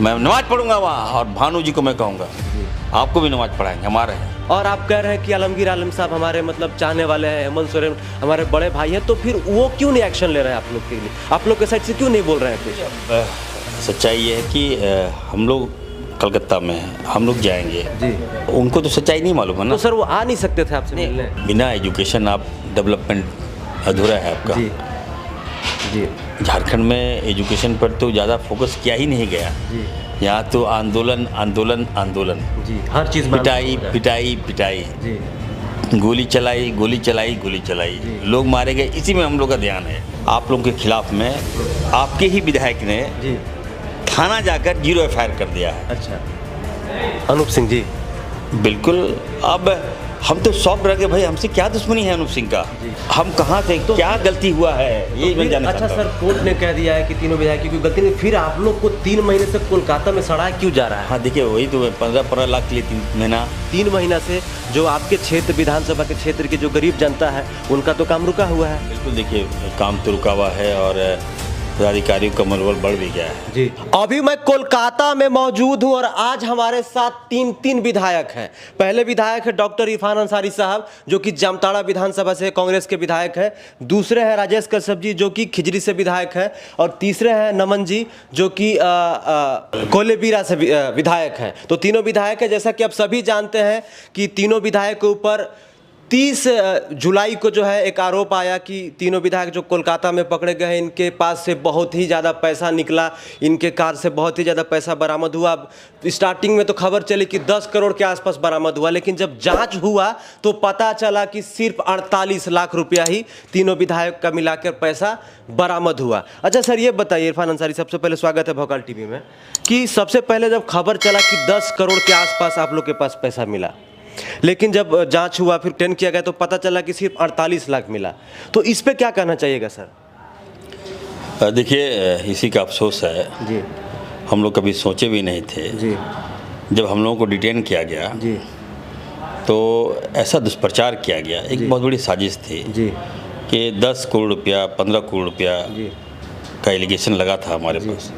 मैं नमाज पढ़ूंगा वहाँ, और भानु जी को मैं कहूँगा आपको भी नमाज पढ़ाएंगे, हमारे हैं। और आप कह रहे हैं कि आलमगीर आलम साहब हमारे मतलब चाहने वाले हैं, हेमंत सोरेन हमारे बड़े भाई हैं, तो फिर वो क्यों नहीं एक्शन ले रहे हैं आप लोग के लिए? आप लोग के साइड से क्यों नहीं बोल रहे हैं कुछ? सच्चाई ये है कि हम लोग कलकत्ता में हैं, हम लोग जाएंगे जी। उनको तो सच्चाई नहीं मालूम है ना। तो सर वो आ नहीं सकते थे आपसे मिलने? बिना एजुकेशन आप डेवलपमेंट अधूरा है आपका। जी जी झारखंड में एजुकेशन पर तो ज़्यादा फोकस किया ही नहीं गया। जी यहाँ तो आंदोलन आंदोलन आंदोलन, जी, हर चीज़ पिटाई पिटाई पिटाई, जी गोली चलाई गोली चलाई गोली चलाई, लोग मारे गए, इसी में हम लोग का ध्यान है। आप लोगों के खिलाफ में आपके ही विधायक ने जी। थाना जाकर 0 FIR कर दिया है। अच्छा, अनूप सिंह जी। बिल्कुल। अब हम तो शौक रह गए, भाई हमसे क्या दुश्मनी है अनूप सिंह का, हम कहाँ थे, तो क्या गलती हुआ है ये मैं जानना अच्छा चाहता सर, हूँ। कोर्ट ने कह दिया है कि तीनों विधायक की कोई गलती नहीं, फिर आप लोग को 3 महीने से कोलकाता में सड़ाया क्यों जा रहा है? हाँ देखिए, वही तो 15 लाख के लिए 3 महीना। 3 महीना से जो आपके क्षेत्र, विधानसभा के क्षेत्र की जो गरीब जनता है, उनका तो काम रुका हुआ है। बिल्कुल, देखिए काम तो रुका हुआ है और पदाधिकारियों का मनोबल बढ़ भी गया है। जी। अभी मैं कोलकाता में मौजूद हूं और आज हमारे साथ तीन विधायक हैं। पहले विधायक है डॉक्टर इरफान अंसारी साहब, जो कि जामताड़ा विधानसभा से कांग्रेस के विधायक हैं। दूसरे हैं राजेश कश्यप जी, जो कि खिजरी से विधायक हैं। और तीसरे हैं नमन जी, जो कि कोलेबीरा से विधायक हैं। तो तीनों विधायक हैं। जैसा कि आप सभी जानते हैं कि तीनों विधायक के ऊपर 30 जुलाई को जो है एक आरोप आया कि तीनों विधायक जो कोलकाता में पकड़े गए, इनके पास से बहुत ही ज़्यादा पैसा निकला, इनके कार से बहुत ही ज़्यादा पैसा बरामद हुआ। स्टार्टिंग में तो खबर चली कि 10 करोड़ के आसपास बरामद हुआ, लेकिन जब जांच हुआ तो पता चला कि सिर्फ 48 लाख रुपया ही तीनों विधायक का मिलाकर पैसा बरामद हुआ। अच्छा सर, ये बताइए इरफान अंसारी, सबसे पहले स्वागत है भोकाल टीवी में, कि सबसे पहले जब खबर चला कि 10 करोड़ के आसपास आप लोग के पास पैसा मिला, लेकिन जब जांच हुआ, फिर टेंड किया गया तो पता चला कि सिर्फ 48 लाख मिला, तो इस पे क्या कहना चाहिएगा सर? देखिए, इसी का अफसोस है जी। हम लोग कभी सोचे भी नहीं थे। जी। जब हम लोगों को डिटेन किया गया जी। तो ऐसा दुष्प्रचार किया गया, एक बहुत बड़ी साजिश थी जी। कि 10 करोड़ रुपया 15 करोड़ रुपया जी। का एलिगेशन लगा था हमारे पास,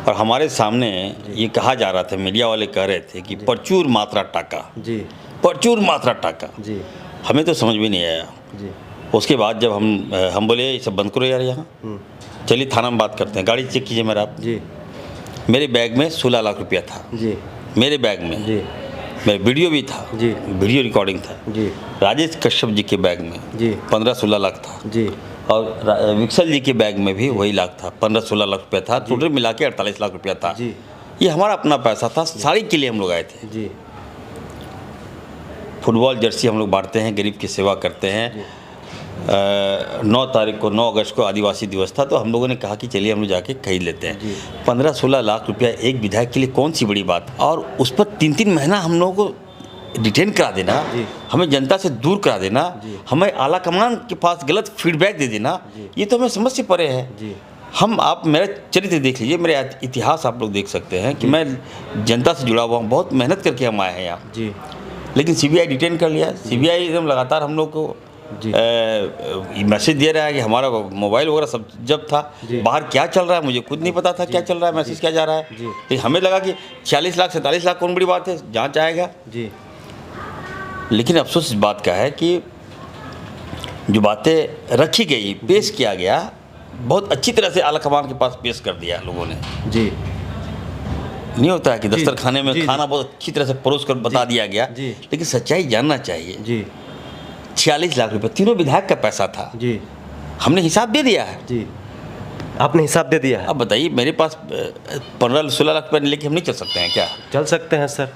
और हमारे सामने ये कहा जा रहा था, मीडिया वाले कह रहे थे कि प्रचुर मात्रा टाका, जी। प्रचुर मात्रा टाका। जी। हमें तो समझ में नहीं आया। जी। उसके बाद जब हम बोले ये सब बंद करो यार, यहाँ चलिए थाना में बात करते हैं, गाड़ी चेक कीजिए मेरा आप। जी। मेरे बैग में 16 लाख रुपया था। जी। मेरे बैग में। जी। मेरा वीडियो भी था। जी। वीडियो रिकॉर्डिंग था। जी। राजेश कश्यप जी के बैग में जी 15-16 लाख था। जी। और विक्सल जी के बैग में भी वही लाख था, 15-16 लाख रुपया था। टोटल मिला के 48 लाख रुपया था। जी। ये हमारा अपना पैसा था, साड़ी के लिए हम लोग आए थे। जी। फुटबॉल जर्सी हम लोग बांटते हैं, गरीब की सेवा करते हैं। 9 तारीख को, 9 अगस्त को आदिवासी दिवस था, तो हम लोगों ने कहा कि चलिए हम लोग जाके खरीद लेते हैं। 15-16 लाख रुपया एक विधायक के लिए कौन सी बड़ी बात, और उस पर 3-3 महीना हम लोगों को डिटेन करा देना, हमें जनता से दूर करा देना, हमें आला कमान के पास गलत फीडबैक दे देना, ये तो हमें समझ से परे है। हम, आप मेरा चरित्र देख लीजिए, मेरे इतिहास आप लोग देख सकते हैं कि मैं जनता से जुड़ा हुआ हूँ, बहुत मेहनत करके हम आए हैं यहाँ जी। लेकिन सीबीआई डिटेन कर लिया। सीबीआई एकदम लगातार हम लोग को मैसेज दे रहा है कि हमारा मोबाइल वगैरह सब जब था, बाहर क्या चल रहा है मुझे खुद नहीं पता था क्या चल रहा है, मैसेज क्या जा रहा है। लेकिन हमें लगा कि 46 लाख 47 लाख कौन बड़ी बात है, जांच आएगा। जी। लेकिन अफसोस इस बात का है कि जो बातें रखी गई, पेश किया गया, बहुत अच्छी तरह से आला कमान के पास पेश कर दिया लोगों ने। जी। नहीं होता है कि दस्तरखाने में खाना बहुत अच्छी तरह से परोस कर बता दिया गया, लेकिन सच्चाई जानना चाहिए। जी। 46 लाख रुपये तीनों विधायक का पैसा था। जी। हमने हिसाब दे दिया है। जी। आपने हिसाब दे दिया है? अब बताइए, मेरे पास 15-16 लाख रुपये लेके हम नहीं चल सकते हैं क्या? चल सकते हैं सर।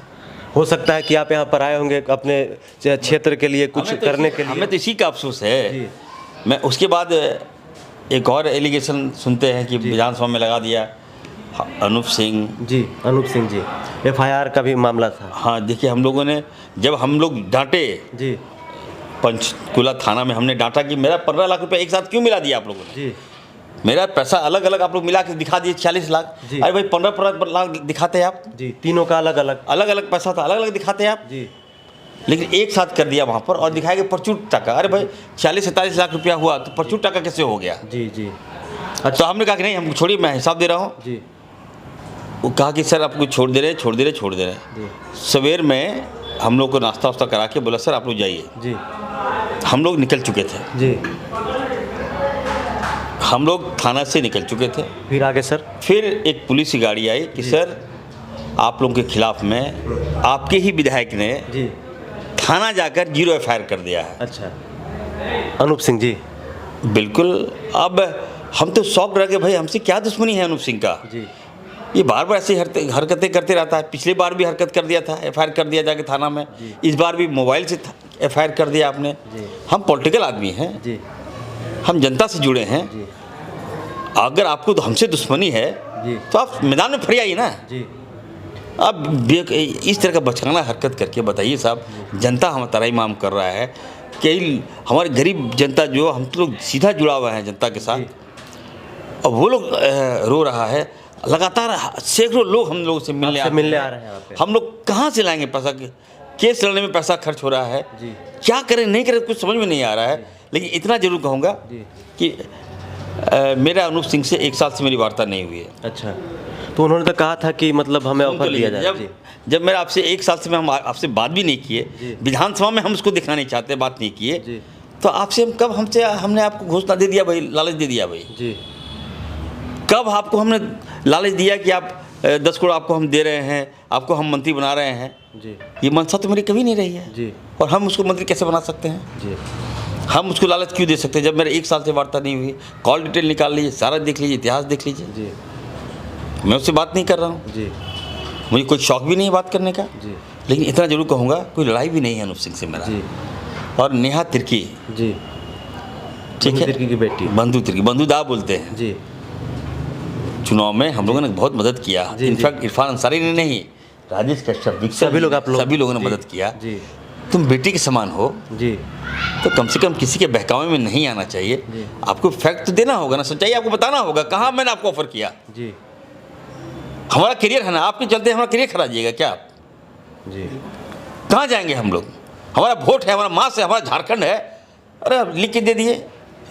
हो सकता है कि आप यहाँ पर आए होंगे अपने क्षेत्र के लिए कुछ करने के लिए। हमें तो इसी का अफसोस है। मैं उसके बाद एक और एलिगेशन सुनते हैं कि विधानसभा में लगा दिया अनूप सिंह जी। अनूप सिंह जी, FIR का भी मामला था। हाँ देखिए, हम लोगों ने, जब हम लोग डांटे जी, पंचकुला थाना में हमने डांटा कि मेरा 15 लाख रुपया एक साथ क्यों मिला दिया आप लोगों ने। जी। मेरा पैसा अलग अलग आप लोग मिला के दिखा दिए 46 लाख। अरे भाई 15 लाख दिखाते हैं आप। जी। तीनों का अलग अलग पैसा था, अलग अलग दिखाते हैं आप। जी। लेकिन एक साथ कर दिया वहाँ पर और दिखाया कि प्रचुर टाका। अरे भाई 40-47 लाख रुपया हुआ तो प्रचुर टाका कैसे हो गया? जी। जी। तो हमने कहा कि नहीं, हम छोड़िए, मैं हिसाब दे रहा हूँ। जी। वो कहा कि सर आपको छोड़ दे रहे हैं। सवेर में हम लोग को नाश्ता वास्ता करा के बोला सर आप लोग जाइए जी। हम लोग निकल चुके थे, जी। हम लोग थाना से निकल चुके थे। फिर आगे सर? फिर एक पुलिस की गाड़ी आई कि सर आप लोगों के खिलाफ में आपके ही विधायक ने जी थाना जाकर 0 FIR कर दिया है। अच्छा, अनूप सिंह जी। बिल्कुल। अब हम तो शौक रह गए, भाई हमसे क्या दुश्मनी है अनूप सिंह का, जी। ये बार बार ऐसी हरकतें करते रहता है। पिछले बार भी हरकत कर दिया था, FIR कर दिया जाके थाना में। इस बार भी मोबाइल से FIR कर दिया आपने। हम पॉलिटिकल आदमी हैं जी। हम जनता से जुड़े हैं जी। अगर आपको तो हमसे दुश्मनी है जी। तो आप मैदान में फरियाइए ना। जी। अब इस तरह का बचकाना हरकत करके बताइए साहब, जनता हम तराई-माम कर रहा है कि हमारे गरीब जनता जो हम तो लोग सीधा जुड़ा हुआ है जनता के साथ, और वो लोग रो रहा है। लगातार सैकड़ों लोग हम लोगों से मिलने आ रहे हैं यहाँ पे। हम लोग कहाँ से लाएंगे पैसा? केस लड़ने में पैसा खर्च हो रहा है जी। क्या करें नहीं करें कुछ समझ में नहीं आ रहा है। लेकिन इतना जरूर कहूँगा कि मेरा अनूप सिंह से 1 साल से मेरी वार्ता नहीं हुई है। अच्छा, तो उन्होंने तो कहा था कि मतलब हमें ऑफर दिया जाए। जब मेरा आपसे 1 साल से हम आपसे बात भी नहीं किए, विधानसभा में हम उसको दिखाना नहीं चाहते, बात नहीं किए, तो आपसे हम कब हमने आपको घोषणा दे दिया भाई, लालच दे दिया भाई जी? कब आपको हमने लालच दिया कि आप 10 करोड़ आपको हम दे रहे हैं, आपको हम मंत्री बना रहे हैं जी? ये मंशा तो मेरी कभी नहीं रही है जी। और हम उसको मंत्री कैसे बना सकते हैं जी? हम उसको लालच क्यों दे सकते हैं? जब मेरे 1 साल से वार्ता नहीं हुई, कॉल डिटेल निकाल लीजिए, सारा देख लीजिए, इतिहास देख लीजिए जी। मैं उससे बात नहीं कर रहा हूँ जी, मुझे कोई शौक भी नहीं है बात करने का जी। लेकिन इतना जरूर कहूँगा कोई लड़ाई भी नहीं है अनूप सिंह से मेरा जी। और नेहा तिर्की जी, ठीक है, तिर्की की बेटी, बंधु तिर्की, बंधु दा बोलते हैं जी। चुनाव में हम लोगों ने बहुत मदद किया, इनफैक्ट इरफान अंसारी ने नहीं, राजेश कश्यप, सभी लोगों ने मदद किया जी। तुम बेटी के समान हो जी, तो कम से कम किसी के बहकावे में नहीं आना चाहिए। आपको फैक्ट तो देना होगा ना, सच्चाई आपको बताना होगा। कहाँ मैंने आपको ऑफर किया जी? हमारा करियर है ना, आपके चलते हमारा करियर खरा जाइएगा क्या आप जी? कहाँ जाएंगे हम लोग? हमारा वोट है, हमारा मास है, हमारा झारखंड है। अरे लिख के दे दिए,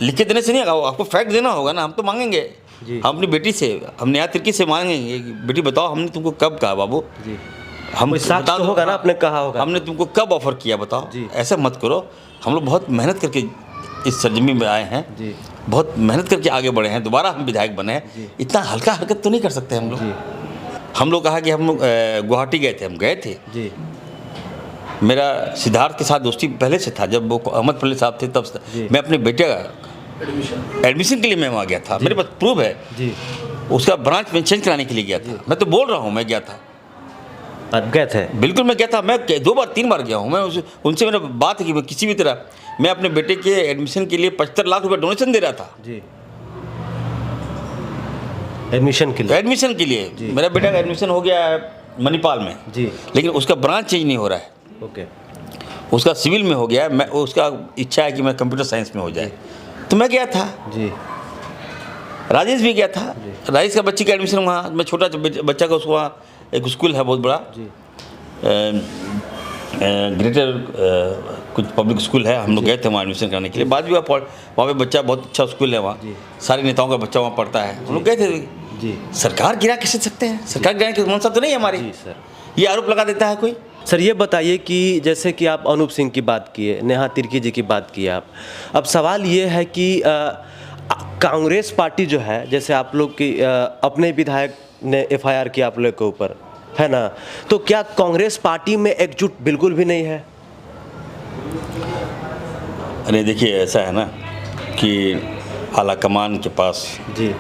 लिख के देने से नहीं होगा, आपको फैक्ट देना होगा ना। हम तो मांगेंगे जी। हम अपनी बेटी से, हम नेहा तिर्की से मांगेंगे, बेटी बताओ हमने तुमको कब कहा बाबू जी? हम बता होगा ना, आपने कहा होगा हमने तुमको कब ऑफर किया बताओ जी। ऐसा मत करो। हम लोग बहुत मेहनत करके इस सरजमी में आए हैं जी, बहुत मेहनत करके आगे बढ़े हैं, दोबारा हम विधायक बने हैं। इतना हल्का हरकत तो नहीं कर सकते हम लोग। हम लोग कहा कि हम गुवाहाटी गए थे, हम गए थे जी। मेरा सिद्धार्थ के साथ दोस्ती पहले से था, जब वो अहमद पल्ले साहब थे तब मैं अपने बेटे का एडमिशन के लिए मैं वहाँ गया था, मेरे पास प्रूफ है जी। उसका ब्रांच में चेंज कराने के लिए गया था। मैं तो बोल रहा हूँ मैं गया था। आप गए थे? बिल्कुल मैं गया था, मैं 2 बार 3 बार गया हूँ। मैं उनसे मैंने बात की, मैं किसी भी तरह मैं अपने बेटे के एडमिशन के लिए 75 लाख रुपए डोनेशन दे रहा था जी। एडमिशन के लिए मेरा बेटा का एडमिशन हो गया है मणिपाल में जी, लेकिन उसका ब्रांच चेंज नहीं हो रहा है ओके। उसका सिविल में हो गया है, मैं उसका इच्छा है कि मैं कंप्यूटर साइंस में हो जाए, तो मैं गया था जी। राजेश भी गया था, राजेश का बच्ची का एडमिशन वहाँ, मैं छोटा बच्चा का उसको वहाँ एक स्कूल है बहुत बड़ा जी, ग्रेटर कुछ पब्लिक स्कूल है, हम लोग गए थे वहाँ एडमिशन करने के लिए। बाद भी वहाँ पे बच्चा बहुत अच्छा स्कूल है वहाँ, सारे नेताओं का बच्चा वहाँ पढ़ता है, हम लोग गए थे जी। सरकार गिरा कैसे सकते हैं? सरकार गिराने की मंशा तो नहीं है हमारी सर, ये आरोप लगा देता है कोई। सर ये बताइए कि जैसे कि आप अनूप सिंह की बात किए, नेहा तिर्की जी की बात किए आप, अब सवाल ये है कि कांग्रेस पार्टी जो है, जैसे आप लोग की अपने विधायक ने FIR किया आप लोग के ऊपर, है ना, तो क्या कांग्रेस पार्टी में एकजुट बिल्कुल भी नहीं है? अरे देखिए ऐसा है ना कि आला कमान के पास जी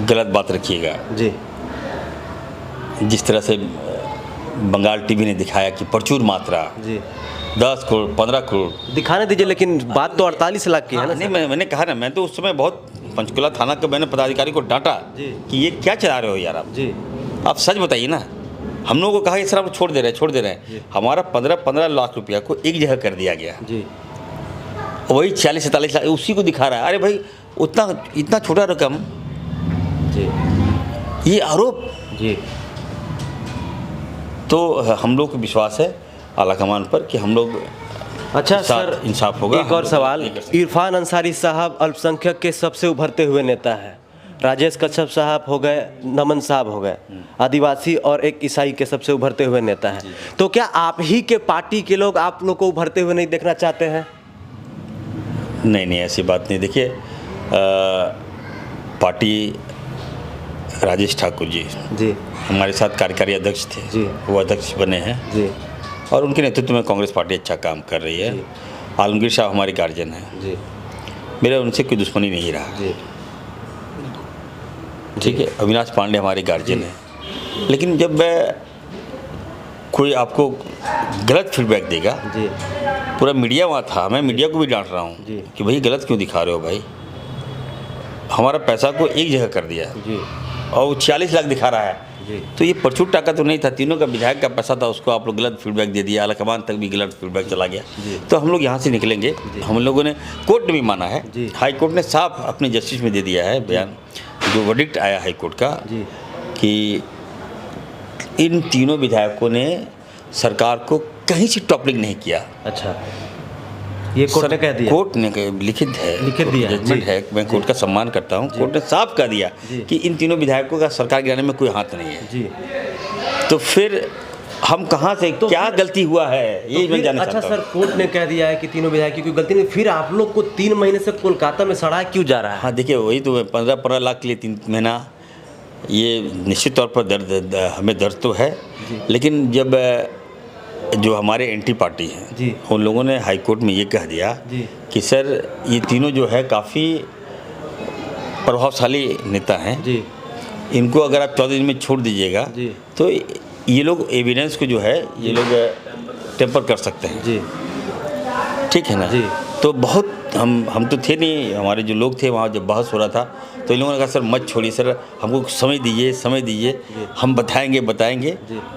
गलत बात रखिएगा जी। जिस तरह से बंगाल टीवी ने दिखाया कि प्रचुर मात्रा जी 10 करोड़ 15 करोड़ दिखाने दीजिए, लेकिन बात तो 48 लाख की है ना। नहीं मैंने कहा ना, मैं तो उस समय बहुत पंचकुला थाना के मैंने पदाधिकारी को डांटा कि ये क्या चला रहे हो यार आप जी, आप सच बताइए ना। हम लोगों को कहा कि सर आप छोड़ दे रहे हैं। हमारा 15 लाख रुपया को एक जगह कर दिया गया जी, वही 40-47 लाख उसी को दिखा रहा है। अरे भाई इतना छोटा रकम जी, ये आरोप जी। तो हम लोग को विश्वास है आलाकमान पर कि हम लोग अच्छा सर इंसाफ होगा। एक और सवाल, इरफान अंसारी साहब अल्पसंख्यक के सबसे उभरते हुए नेता हैं, राजेश कश्यप साहब हो गए, नमन साहब हो गए, आदिवासी और एक ईसाई के सबसे उभरते हुए नेता हैं। तो क्या आप ही के पार्टी के लोग आप लोग को उभरते हुए नहीं देखना चाहते हैं? नहीं, ऐसी बात नहीं। देखिए, पार्टी राजेश ठाकुर जी हमारे साथ कार्यकारी अध्यक्ष थे जी, वो अध्यक्ष बने हैं जी, और उनके नेतृत्व में कांग्रेस पार्टी अच्छा काम कर रही है। आलमगीर साहब हमारे गार्जियन हैं जी, मेरा उनसे कोई दुश्मनी नहीं रहा। जी, ठीक है, अविनाश पांडे हमारे गार्जियन हैं। लेकिन जब कोई आपको गलत फीडबैक देगा, जी, पूरा मीडिया वहाँ था, मैं मीडिया को भी डांट रहा हूँ जी। कि भाई गलत क्यों दिखा रहे हो भाई, हमारा पैसा को एक जगह कर दिया जी, और वो 40 लाख दिखा रहा है। जी, तो ये परचूट टाका तो नहीं था, तीनों का विधायक का पैसा था, उसको आप लोग गलत फीडबैक दे दिया, आलाकमान तक भी गलत फीडबैक चला गया। तो हम लोग यहाँ से निकलेंगे। हम लोगों ने कोर्ट ने भी माना है, जी। हाई कोर्ट ने साफ अपने जस्टिस में दे दिया है बयान, जो वर्डिक्ट आया हाई कोर्ट का जी, कि इन तीनों विधायकों ने सरकार को कहीं से टॉपलिंग नहीं किया। अच्छा, ये कोर्ट ने कह दिया? कोर्ट ने लिखित दिया, जजमेंट जी। है, मैं कोर्ट का सम्मान करता हूँ। कोर्ट ने साफ कह दिया जी। कि इन तीनों विधायकों का सरकार गिराने में कोई हाथ नहीं है। जी। तो फिर हम कहाँ से क्या गलती हुआ है यही मैं जानना अच्छा चाहता सर, कोर्ट ने कह दिया है कि तीनों विधायक की कोई गलती नहीं, फिर आप लोग को 3 महीने से कोलकाता में सड़ा क्यों जा रहा है? हाँ देखिए, वही तो 15 लाख के लिए 3 महीना, ये निश्चित तौर पर दर्द हमें दर्द तो है। लेकिन जब जो हमारे एंटी पार्टी हैं जी, उन लोगों ने हाई कोर्ट में ये कह दिया जी, कि सर ये तीनों जो है काफ़ी प्रभावशाली नेता हैं जी, इनको अगर आप 14 दिन में छोड़ दीजिएगा जी, तो ये लोग एविडेंस को जो है ये लोग टेम्पर कर सकते हैं। जी, ठीक है ना जी। तो बहुत हम तो थे नहीं, हमारे जो लोग थे वहाँ जब बहस हो रहा था तो इन लोगों ने कहा सर मत छोड़िए सर, हमको समय दीजिए, हम बताएंगे।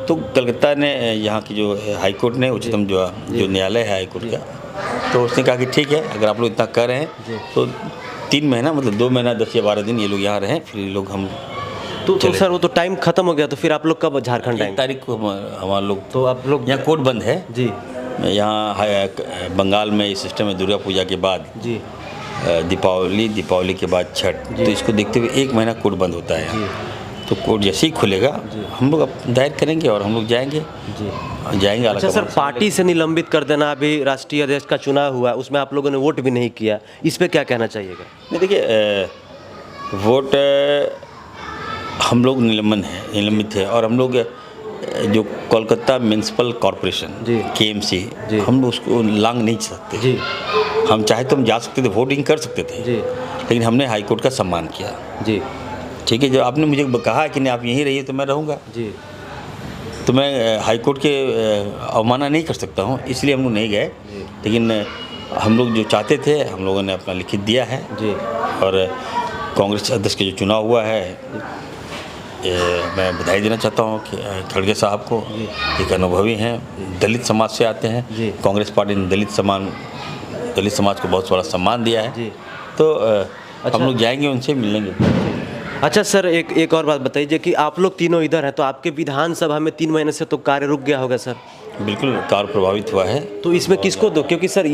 तो कलकत्ता ने यहाँ की जो हाई कोर्ट ने उच्चतम जो न्यायालय है हाई कोर्ट का, तो उसने कहा कि ठीक है अगर आप लोग इतना कर रहे हैं तो 3 महीना मतलब 2 महीना 10 या 12 दिन ये लोग यहाँ रहें, फिर ये लोग हम तो सर वो तो टाइम खत्म हो गया, तो फिर आप लोग कब झारखंड 1 आएंगे? तारीख को हमारे लोग, तो आप लोग यहाँ कोर्ट बंद है जी, यहाँ बंगाल में इस सिस्टम में दुर्गा पूजा के बाद जी, दीपावली के बाद छठ, तो इसको देखते हुए 1 महीना कोर्ट बंद होता है। तो कोर्ट जैसे ही खुलेगा हम लोग दायर करेंगे और हम लोग जाएंगे। अच्छा सर, पार्टी से निलंबित कर देना, अभी राष्ट्रीय अध्यक्ष का चुनाव हुआ उसमें आप लोगों ने वोट भी नहीं किया, इस पे क्या कहना चाहिएगा? नहीं देखिए, वोट हम लोग निलंबित है और हम लोग जो कोलकाता म्यूनसिपल कॉरपोरेशन KMC हम उसको लांग नहीं सकते जी। हम चाहे तो हम जा सकते थे, वोटिंग कर सकते थे जी। लेकिन हमने हाई कोर्ट का सम्मान किया जी। ठीक है, जब आपने मुझे कहा कि नहीं आप यहीं रहिए तो मैं रहूँगा जी, तो मैं हाई कोर्ट के अवमानना नहीं कर सकता हूँ, इसलिए हम लोग नहीं गए। लेकिन हम लोग जो चाहते थे हम लोगों ने अपना लिखित दिया है जी। और कांग्रेस अध्यक्ष का जो चुनाव हुआ है मैं बधाई देना चाहता हूँ कि खड़गे साहब को, एक अनुभवी हैं, दलित समाज से आते हैं। कांग्रेस पार्टी ने दलित समाज को बहुत बड़ा सम्मान दिया है। तो अच्छा, हम लोग जाएंगे उनसे मिलेंगे। अच्छा सर, एक और बात बताइए कि आप लोग तीनों इधर हैं तो आपके विधानसभा में 3 महीने से तो कार्य रुक गया होगा सर? बिल्कुल, कार्य प्रभावित हुआ है। तो इसमें किसको दो, क्योंकि सर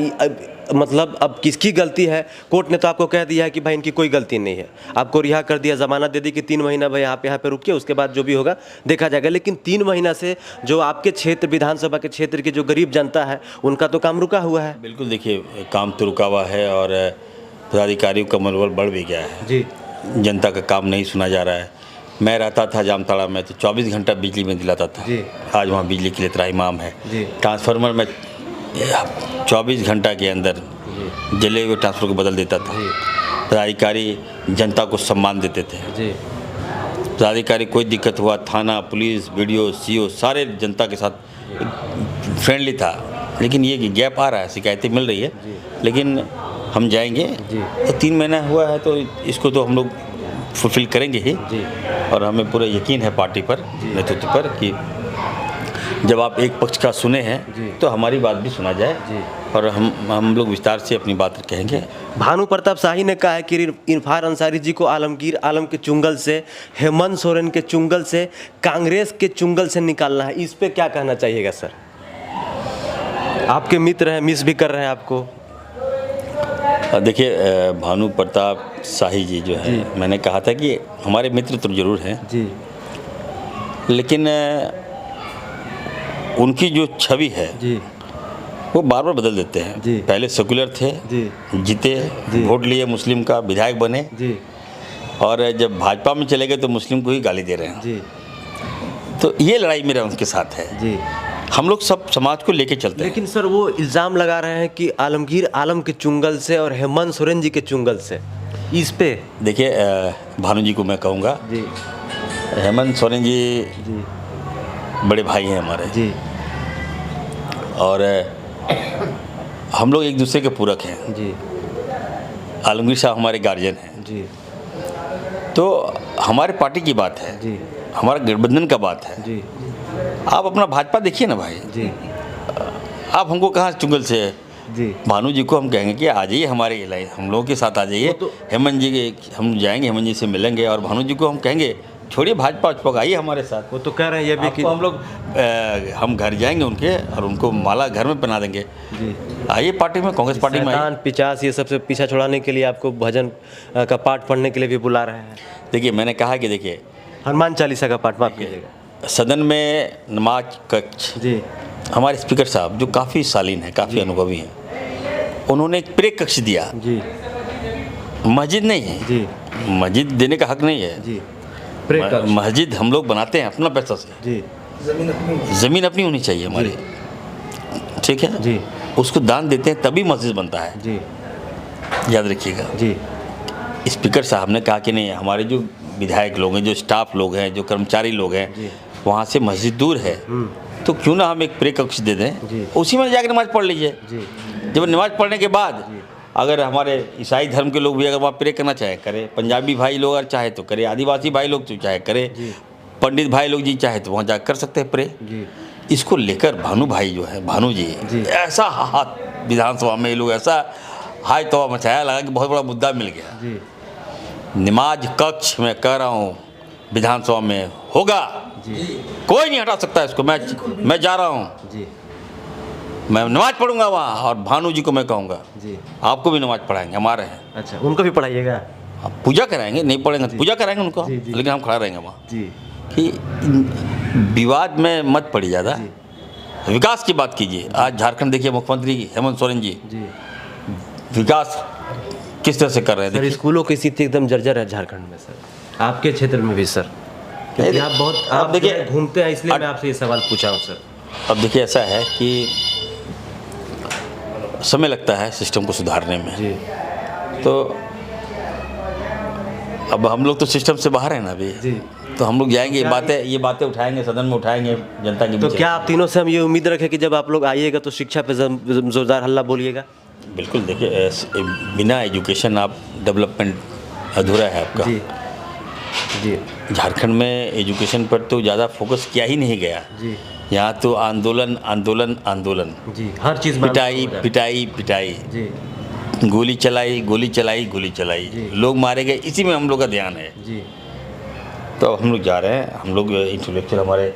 मतलब अब किसकी गलती है? कोर्ट ने तो आपको कह दिया है कि भाई इनकी कोई गलती नहीं है, आपको रिहा कर दिया, जमानत दे दी कि 3 महीना भाई यहाँ पे रुकिए, उसके बाद जो भी होगा देखा जाएगा। लेकिन 3 महीना से जो आपके क्षेत्र, विधानसभा के क्षेत्र की जो गरीब जनता है उनका तो काम रुका हुआ है। बिल्कुल, देखिए काम तो रुका हुआ है और पदाधिकारियों का मनोबल बढ़ भी गया है जी। जनता का काम नहीं सुना जा रहा है। मैं रहता था जामताड़ा में तो 24 घंटा बिजली में दिलाता था जी। आज वहाँ बिजली के लिए त्राहिमाम है। ट्रांसफार्मर में 24 घंटा के अंदर जले हुए ट्रांसफर को बदल देता था। पदाधिकारी जनता को सम्मान देते थे जी। पदाधिकारी कोई दिक्कत हुआ, थाना, पुलिस, BDO, CO सारे जनता के साथ फ्रेंडली था। लेकिन ये गैप आ रहा है, शिकायतें मिल रही है, लेकिन हम जाएंगे। तो 3 महीना हुआ है तो इसको तो हम लोग फुलफिल करेंगे ही जी। और हमें पूरा यकीन है पार्टी पर, नेतृत्व पर कि जब आप एक पक्ष का सुने हैं तो हमारी बात भी सुना जाए जी। और हम लोग विस्तार से अपनी बात कहेंगे। भानु प्रताप शाही ने कहा है कि इरफान अंसारी जी को आलमगीर आलम के चुंगल से, हेमंत सोरेन के चुंगल से, कांग्रेस के चुंगल से निकालना है। इस पे क्या कहना चाहिएगा सर? आपके मित्र हैं, मिस भी कर रहे हैं आपको। देखिए भानु प्रताप शाही जी जो है, मैंने कहा था कि हमारे मित्र तो जरूर हैं जी लेकिन उनकी जो छवि है जी वो बार बार बदल देते हैं। जी। पहले सेकुलर थे, जी जीते, जी। वोट लिए मुस्लिम का, विधायक बने, जी और जब भाजपा में चले गए तो मुस्लिम को ही गाली दे रहे हैं। जी तो ये लड़ाई मेरा उनके साथ है। जी। हम लोग सब समाज को लेके चलते हैं। लेकिन सर वो इल्ज़ाम लगा रहे हैं कि आलमगीर आलम के चुंगल से और हेमंत सोरेन जी के चुंगल से, इस पे देखिए भानु जी को मैं कहूँगा, जी हेमंत सोरेन जी जी बड़े भाई हैं हमारे, जी और हम लोग एक दूसरे के पूरक हैं। जी आलमगीर साहब हमारे गार्जियन हैं। जी तो हमारे पार्टी की बात है, जी हमारा गठबंधन का बात है। जी आप अपना भाजपा देखिए ना भाई, जी आप हमको कहाँ चुंगल से है? जी भानु जी को हम कहेंगे कि आ जाइए हमारे इलाके, हम लोगों के साथ आ जाइए। हेमंत जी के हम जाएंगे, हेमंत जी से मिलेंगे, और भानु जी को हम कहेंगे छोड़िए भाजपा उजपा, आइए हमारे साथ। वो तो कह रहे हैं ये भी कि आपको हम लोग हम घर जाएंगे उनके और उनको माला घर में पहना देंगे। जी आइए पार्टी में, कांग्रेस पार्टी में आइए। शैतान पिचास ये सबसे पीछा छुड़ाने के लिए आपको भजन का पाठ पढ़ने के लिए भी बुला रहे हैं। देखिए मैंने कहा कि देखिए हनुमान चालीसा का पाठ माफ कीजिएगा। सदन में नमाज कक्ष, जी हमारे स्पीकर साहब जो काफ़ी शालीन हैं, काफ़ी अनुभवी हैं, उन्होंने एक प्रे कक्ष दिया। जी मस्जिद नहीं है, जी मस्जिद देने का हक नहीं है। जी प्रे कर मस्जिद हम लोग बनाते हैं अपना पैसा से, जी ज़मीन अपनी होनी चाहिए हमारी, ठीक है जी उसको दान देते हैं तभी मस्जिद बनता है, जी याद रखिएगा। जी स्पीकर साहब ने कहा कि नहीं, हमारे जो विधायक लोग हैं, जो स्टाफ लोग हैं, जो कर्मचारी लोग जी। हैं, वहाँ से मस्जिद दूर है, तो क्यों ना हम एक प्रे कक्ष दे जी। दें, उसी में जाकर नमाज पढ़ लीजिए। जी जब नमाज पढ़ने के बाद अगर हमारे ईसाई धर्म के लोग भी अगर वहाँ प्रे करना चाहे करें, पंजाबी भाई लोग अगर चाहे तो करे, आदिवासी भाई लोग तो चाहे करे, पंडित भाई लोग जी चाहे तो वहाँ जा कर सकते हैं प्रे। जी इसको लेकर भानु भाई जो है, भानु जी ऐसा हाथ विधानसभा में ये लोग ऐसा हाई तवा मचाया, लगा कि बहुत बड़ा मुद्दा मिल गया। जी नमाज कक्ष में कह रहा हूँ विधानसभा में होगा, कोई नहीं हटा सकता इसको। मैं जा रहा हूँ, जी मैं नमाज पढ़ूंगा वहाँ, और भानु जी को मैं कहूँगा जी आपको भी नमाज पढ़ाएंगे, हमारे हैं। अच्छा उनको भी पढ़ाइएगा। आप पूजा कराएंगे, नहीं पढ़ेंगे तो पूजा कराएंगे उनको, जी, जी। लेकिन हम खड़ा रहेंगे वहाँ जी कि विवाद में मत पड़ी ज़्यादा, विकास की बात कीजिए। आज झारखंड देखिए, मुख्यमंत्री हेमंत सोरेन जी जी विकास किस तरह से कर रहे हैं। सर देखिए स्कूलों की स्थिति एकदम जर्जर है झारखंड में सर, आपके क्षेत्र में भी सर, क्योंकि आप बहुत आप देखिए- देखिए घूमते हैं, इसलिए मैं आपसे ये सवाल पूछा हूँ सर। अब देखिए ऐसा है कि समय लगता है सिस्टम को सुधारने में, जी तो अब हम लोग तो सिस्टम से बाहर हैं ना अभी, जी तो हम लोग जाएंगे, ये बातें उठाएंगे, सदन में उठाएंगे जनता के तो बीच। क्या आप तीनों से हम ये उम्मीद रखें कि जब आप लोग आइएगा तो शिक्षा पे जोरदार हल्ला बोलिएगा? बिल्कुल, देखिए बिना एजुकेशन आप डेवलपमेंट अधूरा है आपका। जी जी झारखंड में एजुकेशन पर तो ज़्यादा फोकस किया ही नहीं गया। जी यहाँ तो आंदोलन आंदोलन आंदोलन, जी हर चीज़ पिटाई पिटाई पिटाई, जी गोली चलाई गोली चलाई गोली चलाई, जी। लोग मारे गए, इसी में हम लोग का ध्यान है। जी तो हम लोग जा रहे हैं, हम लोग इंटेलेक्चुअल हमारे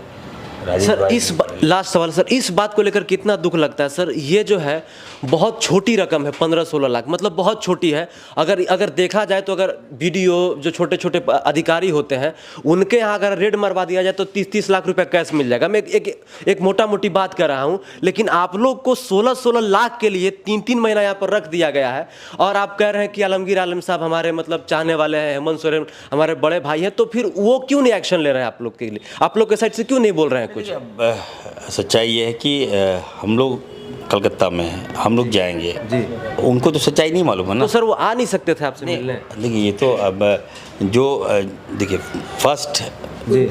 राजीव सर भाई- इस लास्ट सवाल सर, इस बात को लेकर कितना दुख लगता है सर? ये जो है बहुत छोटी रकम है, 15-16 लाख, मतलब बहुत छोटी है। अगर देखा जाए तो अगर वीडियो जो छोटे छोटे अधिकारी होते हैं उनके यहाँ अगर रेड मरवा दिया जाए तो 30-30 लाख रुपए कैश मिल जाएगा। मैं एक मोटा मोटी बात कर रहा हूँ, लेकिन आप लोग को 16-16 लाख के लिए 3-3 महीना यहाँ पर रख दिया गया है, और आप कह रहे हैं कि आलमगीर आलम साहब हमारे मतलब चाहने वाले हैं, हेमंत सोरेन हमारे बड़े भाई हैं, तो फिर वो क्यों नहीं एक्शन ले रहे हैं आप लोग के लिए? आप लोग के साइड से क्यों नहीं बोल रहे हैं कुछ? अब सच्चाई ये है कि हम लोग कलकत्ता में हैं, हम लोग जाएंगे जी। उनको तो सच्चाई नहीं मालूम है ना। तो सर वो आ नहीं सकते थे आपसे मिलने? देखिए ये तो अब जो देखिए फर्स्ट जी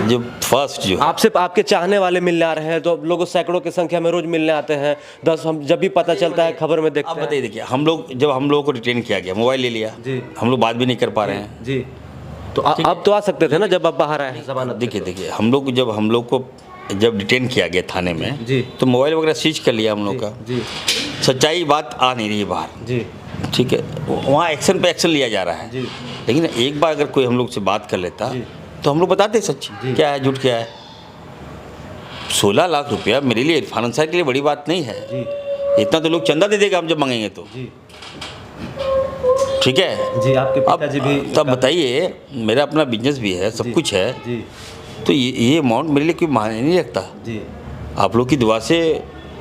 जो फर्स्ट जो आपसे आपके चाहने वाले मिलने आ रहे हैं, तो लोगों सैकड़ों की संख्या में रोज मिलने आते हैं। 10 हम जब भी पता चलता है खबर में आप देखते हैं। बताइए, देखिए हम लोगों को डिटेन किया गया, मोबाइल ले लिया, जी। हम लोग बात भी नहीं कर पा रहे हैं। जी तो अब तो आ सकते थे ना जब आप बाहर आए हैं जमानत पे। देखिए हम लोग को जब डिटेन किया गया थाने में, जी। तो मोबाइल वगैरह सीज कर लिया हम लोग का। जी सच्चाई बात आ नहीं रही है बाहर, जी ठीक है, वहाँ एक्शन पे एक्शन लिया जा रहा है। जी। लेकिन एक बार अगर कोई हम लोग से बात कर लेता जी। तो हम लोग बताते सच जी। क्या है झूठ क्या है। 16 लाख रुपया मेरे लिए, इरफान अंसारी के लिए बड़ी बात नहीं है। जी इतना तो लोग चंदा दे देगा हम जब मांगेंगे तो। जी ठीक है। जी, आपके अब पिताजी भी तब बताइए, मेरा अपना बिजनेस भी है, सब कुछ है, जी तो ये अमाउंट मेरे लिए कोई मायने नहीं रखता। जी आप लोग की दुआ से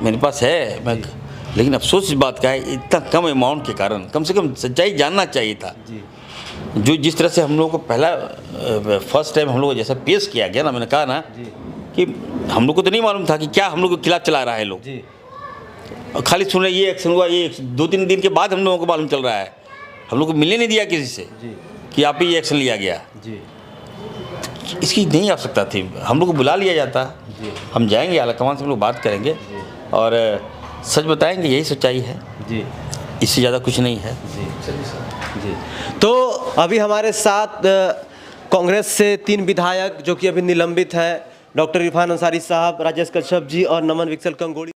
मेरे पास है, मैं लेकिन अफसोस इस बात का है, इतना कम अमाउंट के कारण कम से कम सच्चाई जानना चाहिए था। जी जो जिस तरह से हम लोगों को पहला फर्स्ट टाइम हम लोग को जैसा पेश किया गया ना, मैंने कहा ना जी कि हम लोग को तो नहीं मालूम था कि क्या हम लोग के खिलाफ चला रहा है लोग, जी और खाली सुन रहे ये एक्शन हुआ, ये 2-3 दिन के बाद हम लोगों को मालूम चल रहा है। हम लोग को मिलने नहीं दिया किसी से जी कि आप ही ये एक्शन लिया गया। जी इसकी नहीं आवश्यकता थी, हम लोग को बुला लिया जाता। जी हम जाएंगे आला कमान से हम लोग बात करेंगे और सच बताएंगे, यही सच्चाई है, जी इससे ज़्यादा कुछ नहीं है। जी। तो अभी हमारे साथ कांग्रेस से 3 विधायक जो कि अभी निलंबित हैं, डॉक्टर इरफान अंसारी साहब, राजेश कश्यप जी और नमन विकसल कंगोड़ी।